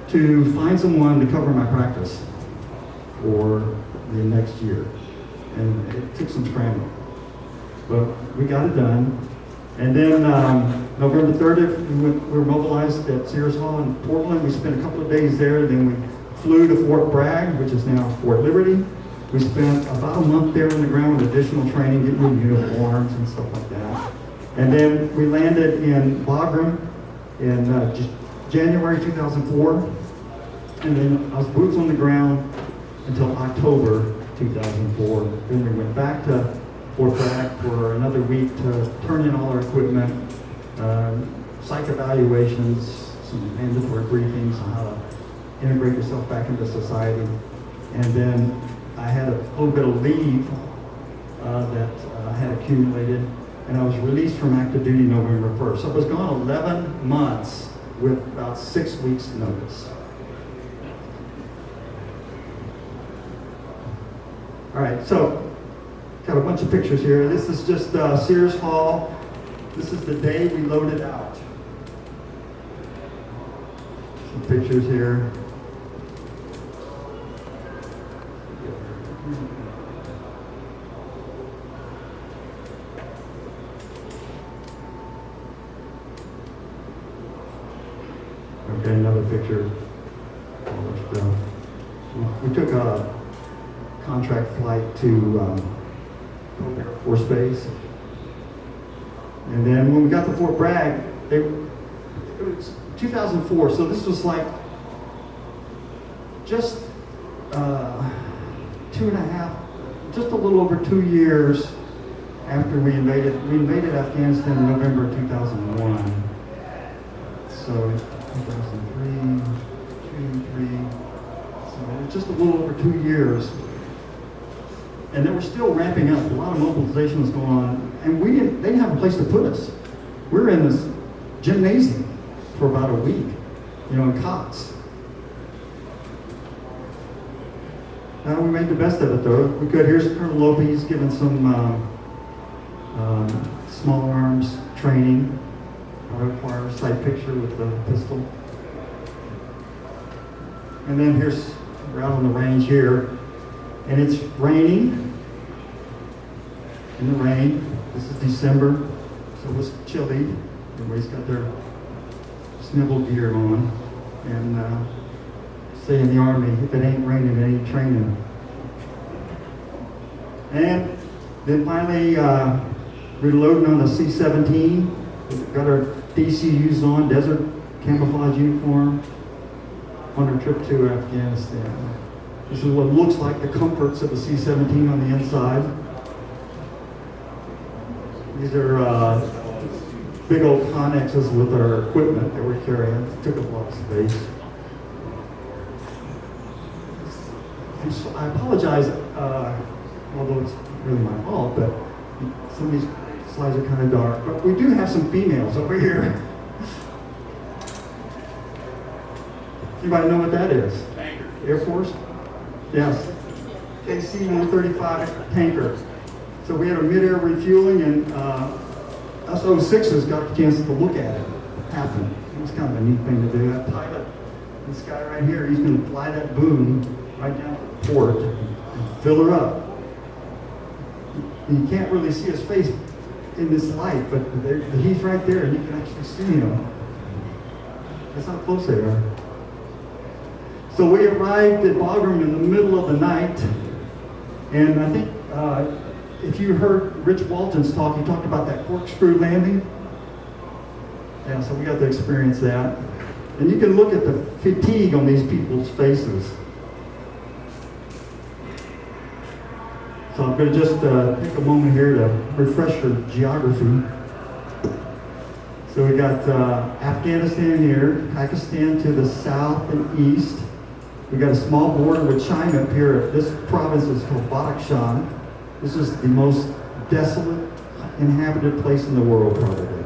to find someone to cover my practice for the next year. And it took some scrambling. But we got it done. And then November 30th, we were mobilized at Sears Hall in Portland. We spent a couple of days there. Then we flew to Fort Bragg, which is now Fort Liberty. We spent about a month there on the ground with additional training, getting new uniforms and stuff like that. And then we landed in Bagram in January 2004. And then I was boots on the ground until October 2004. Then we went back to Fort Bragg for another week to turn in all our equipment, psych evaluations, some mandatory briefings on how to integrate yourself back into society. And then I had a little bit of leave that I had accumulated, and I was released from active duty November 1st. So I was gone 11 months with about 6 weeks notice. All right, so got a bunch of pictures here. This is just Sears Hall. This is the day we loaded out. Some pictures here. Okay, another picture. We took a contract flight to Air Force Base. And then when we got to Fort Bragg, it was 2004, so this was like just 2.5, just a little over 2 years after we invaded. We invaded Afghanistan in November 2001. So 2003, 2003, so it was just a little over 2 years. And they were still ramping up. A lot of mobilization was going on, and they didn't have a place to put us. We were in this gymnasium for about a week, in cots. We made the best of it, though. We could. Here's Colonel Lopez giving some small arms training. I require a side picture with the pistol. And then we're out on the range here. And it's raining, in the rain. This is December, so it was chilly. Everybody's got their snivel gear on. And say in the Army, if it ain't raining, it ain't training. And then finally, reloading on the C-17. We've got our DCUs on, desert camouflage uniform, on our trip to Afghanistan. This is what looks like the comforts of a C-17 on the inside. These are big old connexes with our equipment that we're carrying. It took up a lot of space. And so I apologize, although it's really my fault, but some of these slides are kind of dark. But we do have some females over here. Anybody know what that is? Tanker. Air Force? Yes. KC-135 tanker. So we had a mid-air refueling, and us 06s got a chance to look at it happen. It was kind of a neat thing to do. That pilot, this guy right here, he's going to fly that boom right down to the port and fill her up. And you can't really see his face in this light, but he's right there, and you can actually see him. That's how close they are. So we arrived at Bagram in the middle of the night, and I think if you heard Rich Walton's talk, he talked about that corkscrew landing. Yeah, so we got to experience that. And you can look at the fatigue on these people's faces. So I'm going to just take a moment here to refresh your geography. So we got Afghanistan here, Pakistan to the south and east. We got a small border with China up here. This province is called Badakhshan. This is the most desolate, inhabited place in the world, probably.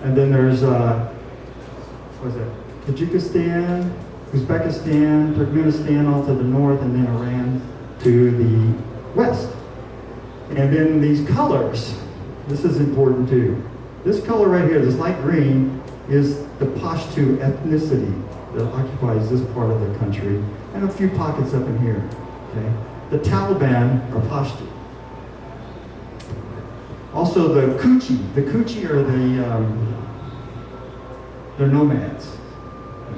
And then there's, what is that? Tajikistan, Uzbekistan, Turkmenistan all to the north, and then Iran to the west. And then these colors, this is important too. This color right here, this light green, is the Pashto ethnicity. that occupies this part of the country, and a few pockets up in here. Okay? The Taliban are Pashto. Also the Kuchi. The Kuchi are they're nomads.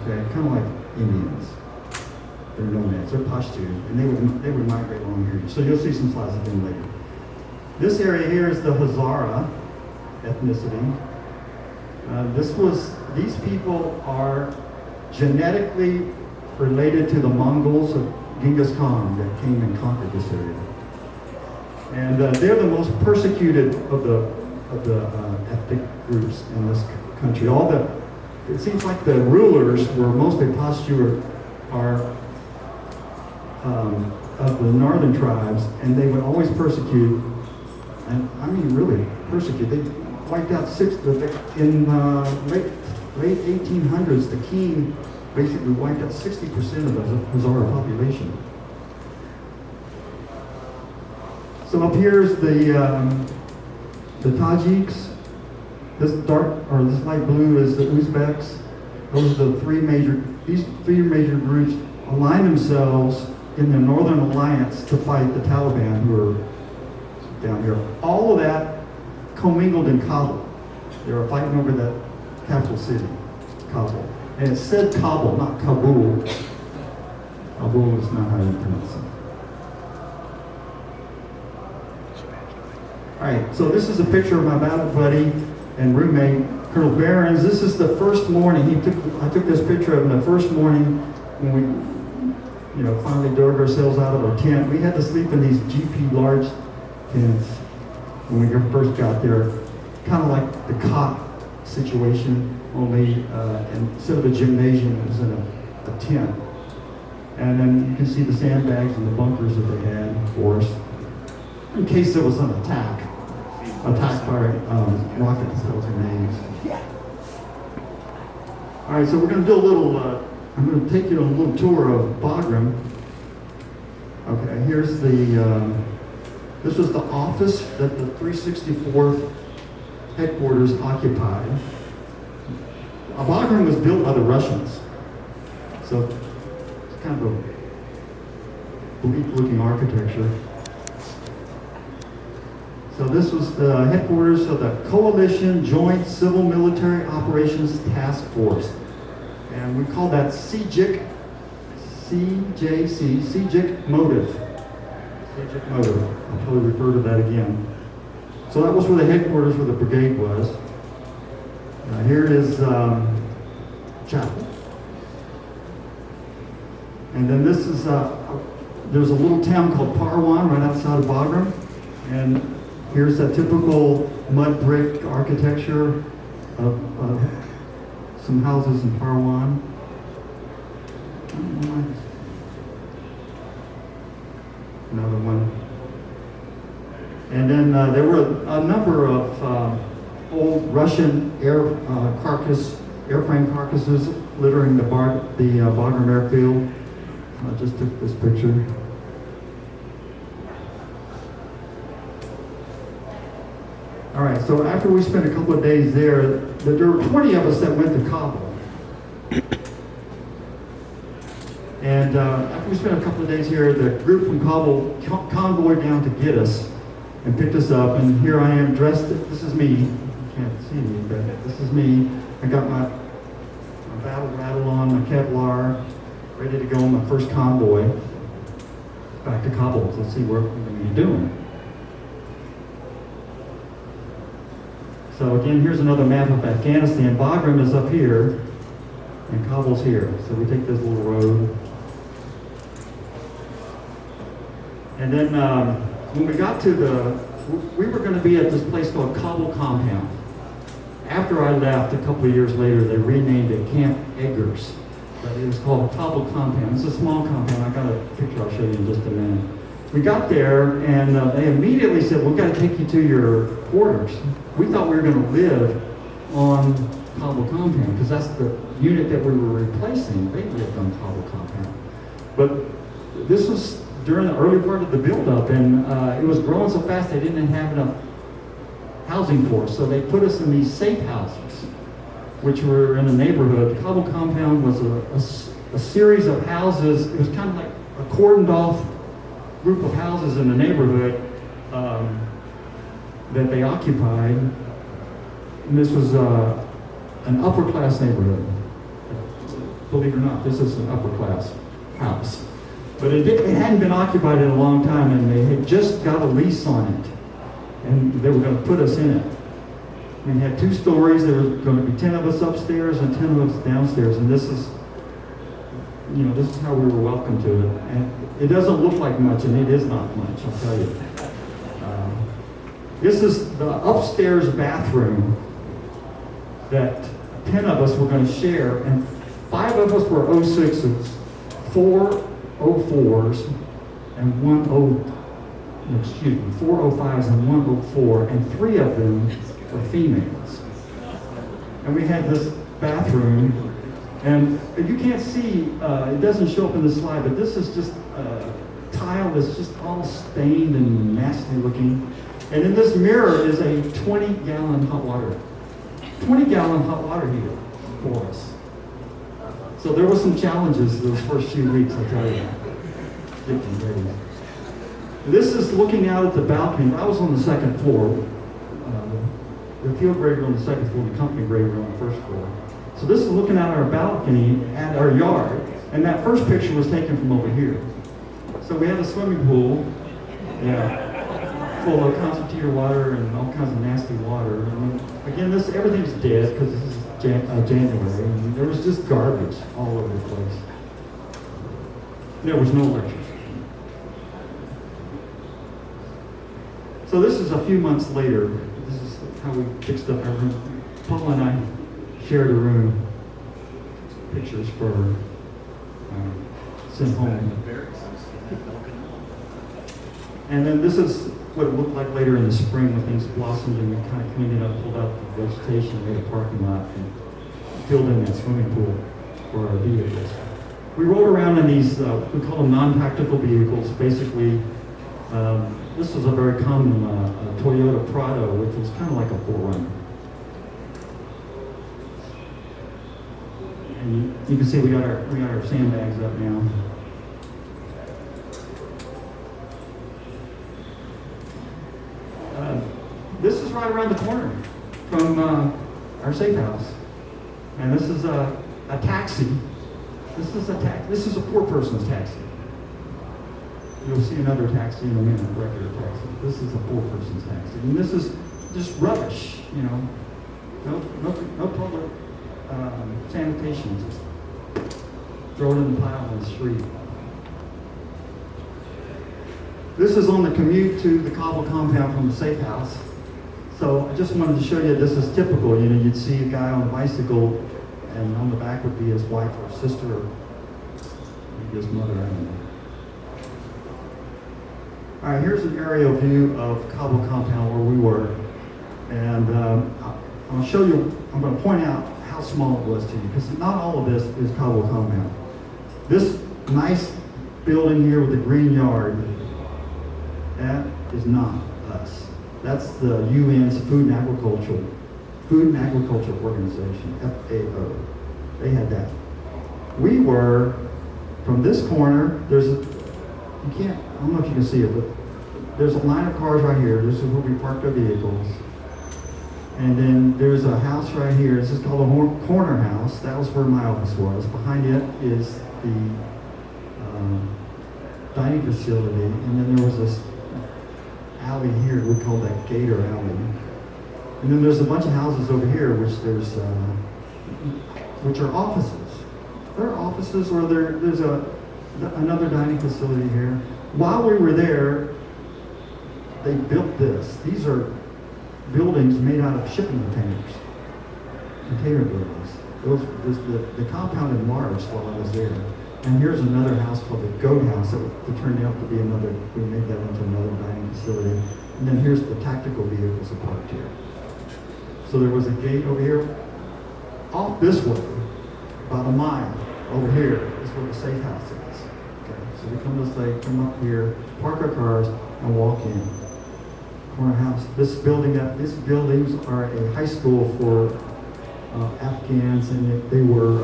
Okay, kind of like Indians. They're nomads. They're Pashto, and they would migrate along here. So you'll see some slides of them later. This area here is the Hazara ethnicity. These people are genetically related to the Mongols of Genghis Khan that came and conquered this area. And they're the most persecuted of the ethnic groups in this country. It seems like the rulers were mostly Pashto of the northern tribes, and they would always persecute, and I mean really persecute. They wiped out in late 1800s. The king basically wiped out 60% of the Hazara population. So up here is the Tajiks. This light blue is the Uzbeks. These three major groups align themselves in the Northern Alliance to fight the Taliban, who are down here. All of that commingled in Kabul. They were fighting over the capital city, Kabul. And it said Kabul, not Kabul. Kabul is not how you pronounce it. All right, so this is a picture of my battle buddy and roommate, Colonel Behrens. This is the first morning. I took this picture of him the first morning when we, finally dug ourselves out of our tent. We had to sleep in these GP large tents when we first got there, kind of like the cot situation, only instead of a gymnasium, it was in a tent. And then you can see the sandbags and the bunkers that they had for us, in case there was an attack by rockets, that was grenades. All right, so we're going to do a little, I'm going to take you on a little tour of Bagram. Okay, here's this was the office that the 364th headquarters occupied. Bagram was built by the Russians. So it's kind of a bleak-looking architecture. So this was the headquarters of the Coalition Joint Civil Military Operations Task Force. And we call that CJIC, CJC, CJIC Motive. CJIC Motive. I'll probably refer to that again. So that was where the headquarters for the brigade was. Here is chapel. And then this is, there's a little town called Parwan right outside of Bagram. And here's that typical mud brick architecture of some houses in Parwan. Another one. And then there were a number of old Russian airframe carcasses littering the Bagram airfield. I just took this picture. All right, so after we spent a couple of days there were 20 of us that went to Kabul. And after we spent a couple of days here, the group from Kabul convoyed down to get us and picked us up. And here I am dressed, this is me. You can't see me, but this is me. I got my battle rattle on, my Kevlar, ready to go on my first convoy back to Kabul to see what we're going to be doing. So again, here's another map of Afghanistan. Bagram is up here, and Kabul's here. So we take this little road. And then when we got to we were going to be at this place called Kabul Compound. After I left, a couple of years later, they renamed it Camp Eggers. But it was called Kabul Compound. It's a small compound. I got a picture I'll show you in just a minute. We got there, and they immediately said, we've got to take you to your quarters. We thought we were going to live on Kabul Compound, because that's the unit that we were replacing. They lived on Kabul Compound. But this was during the early part of the buildup, and it was growing so fast they didn't have enough housing for us. So they put us in these safe houses. which were in a neighborhood. The Cobble compound was a series of houses. It was kind of like a cordoned off group of houses in the neighborhood that they occupied. And this was an upper class neighborhood. Believe it or not, this is an upper class house. But it hadn't been occupied in a long time, and they had just got a lease on it. And they were going to put us in it. We had 2 stories. There was going to be 10 of us upstairs and 10 of us downstairs. And this is how we were welcomed to it. And it doesn't look like much, and it is not much, I'll tell you. This is the upstairs bathroom that 10 of us were going to share, and 5 of us were 06s, 4 04s, and 4 05s and 1 04, and 3 of them were females. And we had this bathroom, and you can't see, it doesn't show up in the slide, but this is just tile that's just all stained and nasty looking. And in this mirror is a 20-gallon hot water heater for us. So there were some challenges those first few weeks, I'll tell you. Getting ready. This is looking out at the balcony. I was on the 2nd floor. The field grade room on the 2nd floor, the company grade room on the 1st floor. So this is looking out our balcony at our yard. And that first picture was taken from over here. So we have a swimming pool, full of concertina water and all kinds of nasty water. And again, everything's dead because this is January, and there was just garbage all over the place. There was no electricity. So this is a few months later. This is how we fixed up our room. Paul and I shared a room. Pictures for sent home. And then this is what it looked like later in the spring when things blossomed and we kind of cleaned it up, pulled out the vegetation, made a parking lot, and filled in that swimming pool for our vehicles. We rode around in these, we call them non-tactical vehicles. Basically, this was a very common Toyota Prado, which was kind of like a 4Runner. And you can see we got our sandbags up now. This is right around the corner from our safe house, and this is a taxi. This is a poor person's taxi. You'll see another taxi in a minute, a regular taxi. This is a poor person's taxi, and this is just rubbish. No public sanitation. Just throw it in the pile on the street. This is on the commute to the Cobble compound from the safe house. So I just wanted to show you this is typical. You'd see a guy on a bicycle, and on the back would be his wife or sister, or maybe his mother, I don't know. All right, here's an aerial view of Cobble compound where we were. And I'm going to point out how small it was to you, because not all of this is Cobble compound. This nice building here with the green yard, that is not us. That's the UN's Food and Agriculture Organization, FAO. They had that. We were, from this corner, I don't know if you can see it, but there's a line of cars right here. This is where we parked our vehicles. And then there's a house right here. This is called a corner house. That was where my office was. Behind it is the dining facility. And then there was this alley here, we call that Gator Alley. And then there's a bunch of houses over here, which are offices. There are offices, or there's another dining facility here. While we were there, they built this. These are buildings made out of shipping container buildings. The compound enlarged while I was there. And here's another house called the Goat House that turned out to be we made that into another dining facility. And then here's the tactical vehicles parked here. So there was a gate over here. Off this way, about a mile over here, is where the safe house is. Okay, so we come this way, come up here, park our cars, and walk in. Corner house. These buildings are a high school for Afghans, and they were,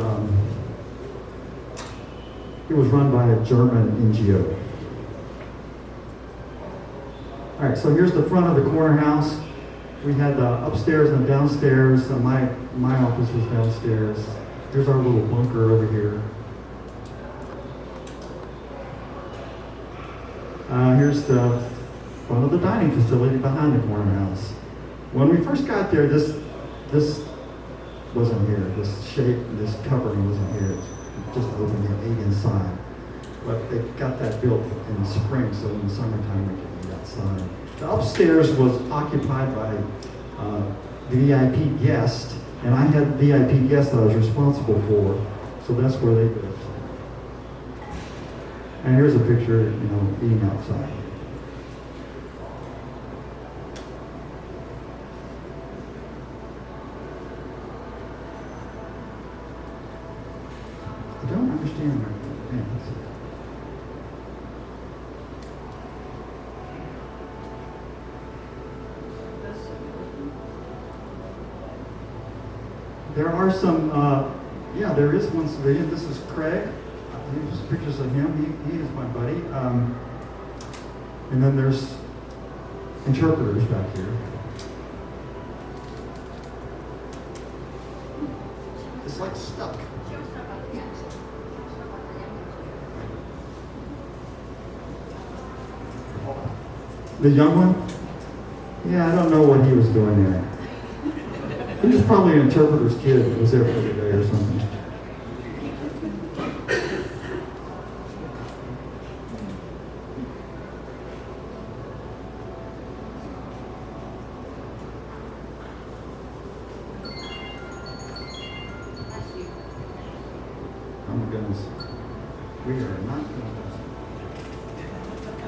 it was run by a German NGO. All right, so here's the front of the corner house. We had upstairs and downstairs. My office was downstairs. Here's our little bunker over here. Here's the front of the dining facility behind the corner house. When we first got there, this wasn't here. This shape, this covering wasn't here. It just opened and ate inside. But they got that built in the spring, so in the summertime we could eat outside. The upstairs was occupied by the VIP guest, and I had VIP guests that I was responsible for, so that's where they lived. And here's a picture, eating outside. I don't understand my pants. There are some, there is one civilian. This is Craig. Here's pictures of him. He is my buddy. And then there's interpreters back here. It's like stuck. The young one? Yeah, I don't know what he was doing there. He was probably an interpreter's kid that was there for the day or something. Oh my goodness. We are not going to.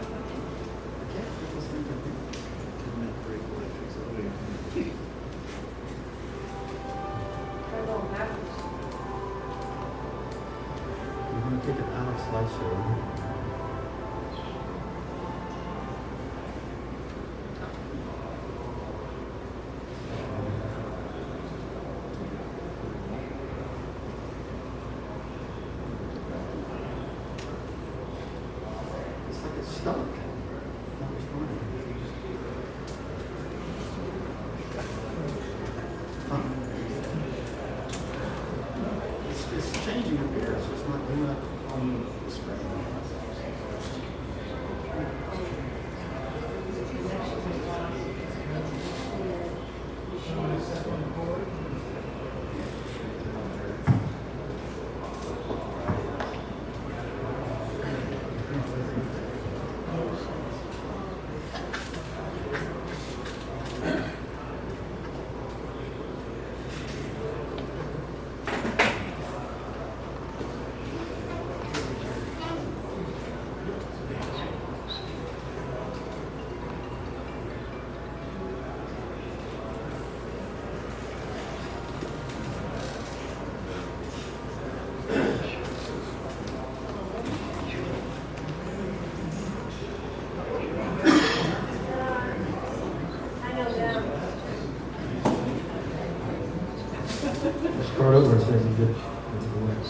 I can't put this thing up here. We're going to take it out of slideshow. It's like it's stuck. It's changing appearance. It's just not doing it on the screen. Start over so you can get the legs.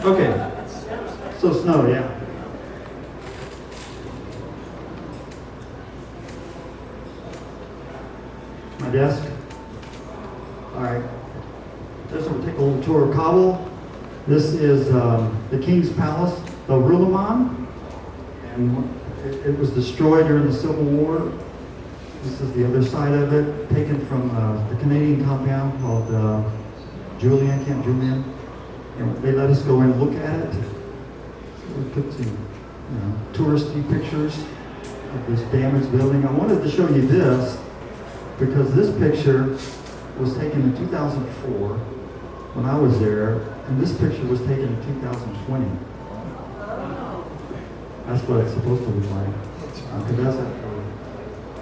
Okay, so snow, yeah. My desk. All right. We'll take a little tour of Kabul. This is the King's Palace, the Ruliman, and it was destroyed during the Civil War. This is the other side of it, taken from the Canadian compound called Camp Julian. And they let us go in and look at it. We took some touristy pictures of this damaged building. I wanted to show you this because this picture was taken in 2004 when I was there, and this picture was taken in 2020. That's what it's supposed to look like. Because that's actually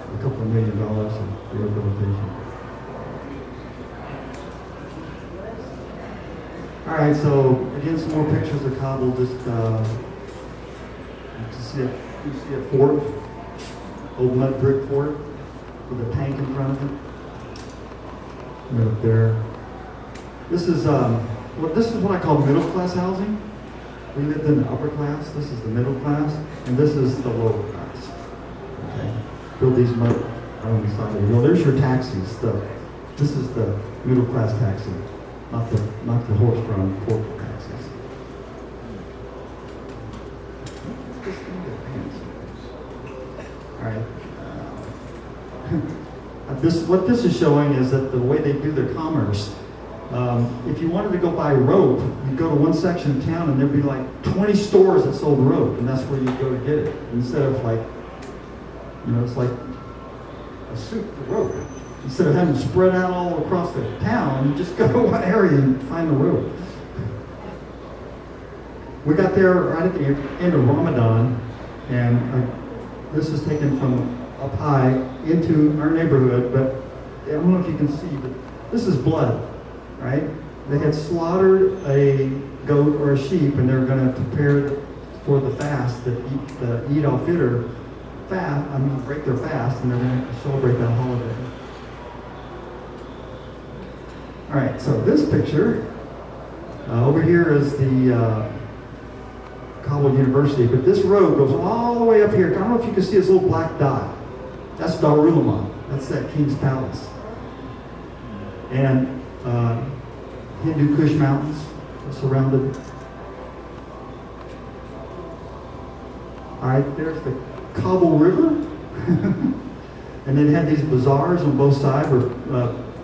a couple of $1 million of rehabilitation. All right, so again, some more pictures of Kabul. Just you see a fort, old mud brick fort with a tank in front of it. Right up there. This is what I call middle class housing. We lived in the upper class. This is the middle class, and this is the lower class. Okay, build these mud on the side of the hill. There's your taxis. This is the middle class taxi, not the horse-drawn corporate taxis. All right. What this is showing is that the way they do their commerce. If you wanted to go buy rope, you'd go to one section of town and there'd be like 20 stores that sold rope, and that's where you'd go to get it. Instead of like, it's like a soup for rope. Instead of having to spread out all across the town, you just go to one area and find the rope. We got there right at the end of Ramadan, and this is taken from up high into our neighborhood, but I don't know if you can see, but this is blood. Right? They had slaughtered a goat or a sheep, and they're going to prepare for the fast, the Eid al-Fitr fast. Break their fast, and they're going to celebrate that holiday. All right. So this picture over here is the Kabul University, but this road goes all the way up here. I don't know if you can see this little black dot. That's Darul Aman. That's that king's palace. And Hindu Kush Mountains surrounded. All right, there's the Kabul River. And then it had these bazaars on both sides where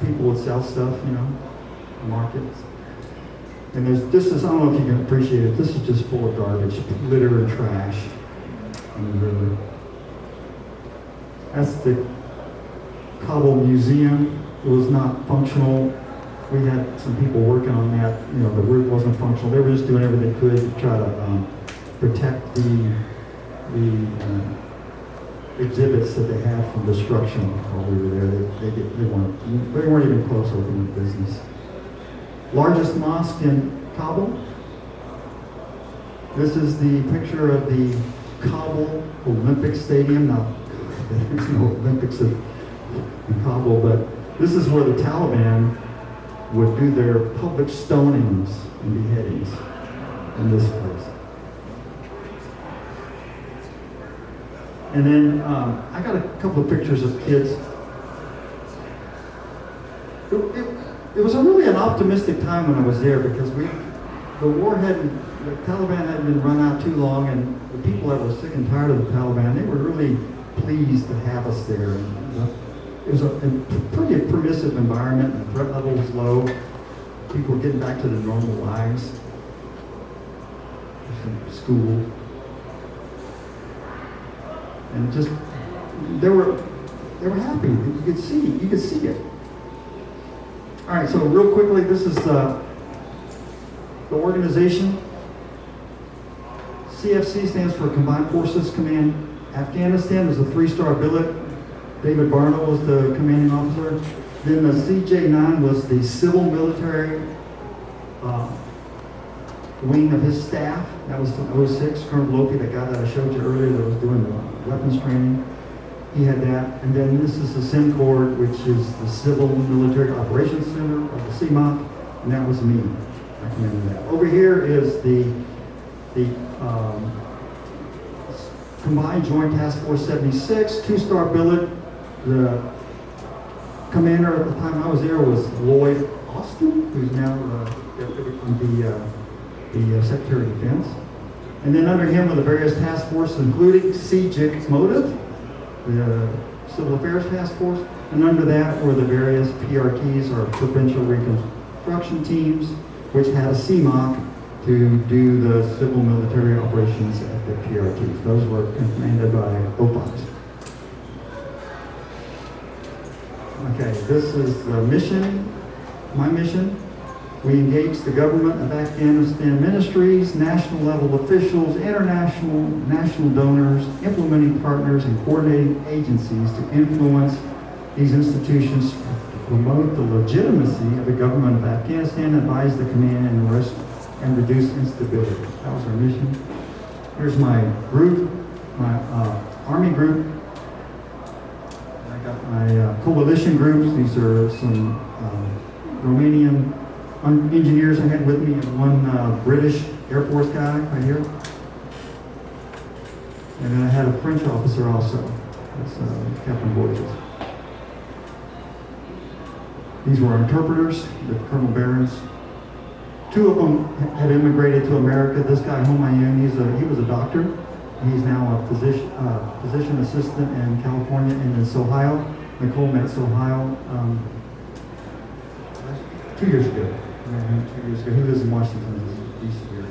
people would sell stuff, markets. And this is, I don't know if you can appreciate it, this is just full of garbage, litter and trash on the river. That's the Kabul Museum. It was not functional. We had some people working on that. The roof wasn't functional. They were just doing everything they could to try to protect the exhibits that they had from destruction while we were there. They weren't even close to opening the business. Largest mosque in Kabul. This is the picture of the Kabul Olympic Stadium. Now, there's no Olympics in Kabul, but this is where the Taliban would do their public stonings and beheadings in this place. And then I got a couple of pictures of kids. It was really an optimistic time when I was there because the Taliban hadn't been run out too long, and the people that were sick and tired of the Taliban, they were really pleased to have us there. It was a pretty permissive environment, and the threat level was low. People were getting back to their normal lives. School. And just, they were happy. You could see it. All right, so real quickly, this is the organization. CFC stands for Combined Forces Command Afghanistan. There's a 3-star billet. David Barno was the commanding officer. Then the CJ9 was the civil military wing of his staff. That was from 06. Colonel Lopi, the guy that I showed you earlier that was doing the weapons training. He had that. And then this is the CENTCORD, which is the Civil Military Operations Center of the CMOC, and that was me. I commanded that. Over here is the Combined Joint Task Force 76, 2-star billet. The commander at the time I was there was Lloyd Austin, who's now the Secretary of Defense. And then under him were the various task forces, including CJIC Motive, the Civil Affairs Task Force, and under that were the various PRTs, or Provincial Reconstruction Teams, which had a CMOC to do the civil military operations at the PRTs. Those were commanded by OPOPs. Okay, this is the mission, my mission. We engaged the government of Afghanistan ministries, national level officials, international, national donors, implementing partners, and coordinating agencies to influence these institutions to promote the legitimacy of the government of Afghanistan, advise the command, and reduce instability. That was our mission. Here's my group, my Army group. I got my coalition groups. These are some Romanian engineers I had with me, and one British Air Force guy right here. And then I had a French officer also. That's Captain Borges. These were our interpreters, the Colonel Barons. Two of them had immigrated to America. This guy, Humayun, he was a doctor. He's now a physician assistant in California and in Ohio. Nicole met Ohio 2 years ago. 2 years ago. He lives in Washington, D.C. area.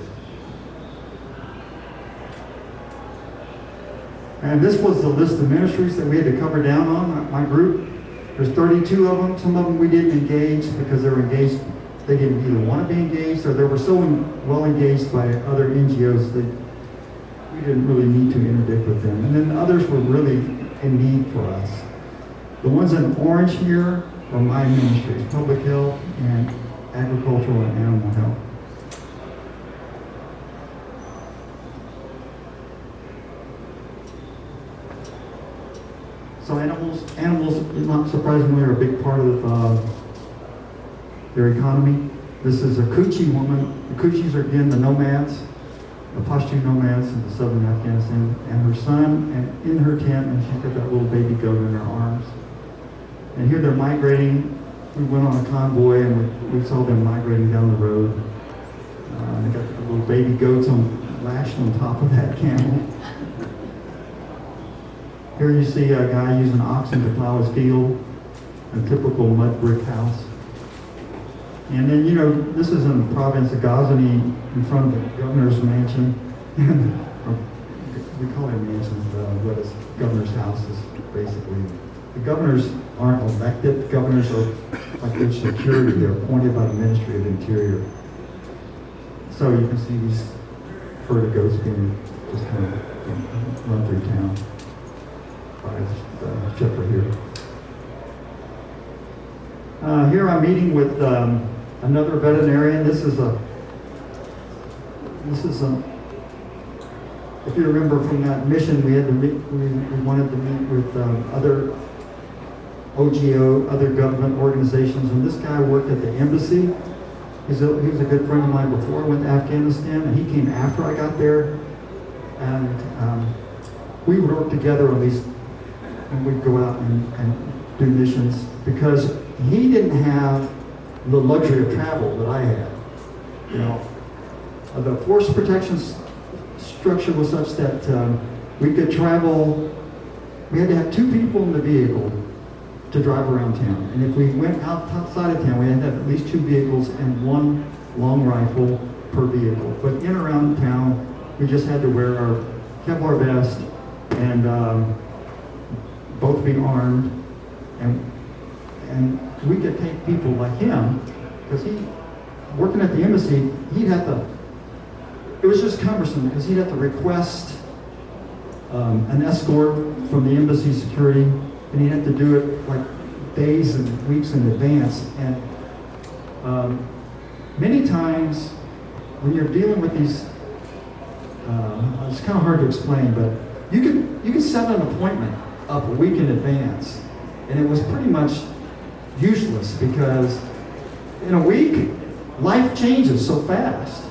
And this was the list of ministries that we had to cover down on, my group. There's 32 of them. Some of them we didn't engage because they were engaged. They didn't either want to be engaged or they were so well engaged by other NGOs that we didn't really need to interdict with them. And then others were really in need for us. The ones in orange here are my ministries, public health and agricultural and animal health. So animals, not surprisingly, are a big part of their economy. This is a Kuchi woman. The Kuchis are, again, the nomads, the Pashtun nomads in the southern Afghanistan, and her son, and in her tent, and she's got that little baby goat in her arms. And here they're migrating. We went on a convoy, and we saw them migrating down the road. They got the little baby goats lashed on top of that camel. Here you see a guy using oxen to plow his field, a typical mud brick house. And then, this is in the province of Ghazni, in front of the governor's mansion. We call it mansions, what is governor's houses, basically. The governors aren't elected. Governors are like their security. They're appointed by the Ministry of Interior. So you can see these herd of goats being just kind of run through town by the shepherd here. Here I'm meeting with another veterinarian. This is if you remember from that mission, we had to meet, we wanted to meet with other OGO, other government organizations, and this guy worked at the embassy. He was a good friend of mine before I went to Afghanistan, and he came after I got there, and we would work together on these, and we'd go out and do missions, because he didn't have the luxury of travel that I had. The force protection structure was such that we could travel. We had to have 2 people in the vehicle to drive around town. And if we went outside of town, we had to have at least 2 vehicles and 1 long rifle per vehicle. But in around town, we just had to wear our Kevlar vest and both be armed. And we could take people like him, because working at the embassy, it was just cumbersome, because he'd have to request an escort from the embassy security, and he'd have to do it like days and weeks in advance. And many times when you're dealing with these, it's kind of hard to explain, but you could set an appointment up a week in advance, and it was pretty much useless, because in a week, life changes so fast.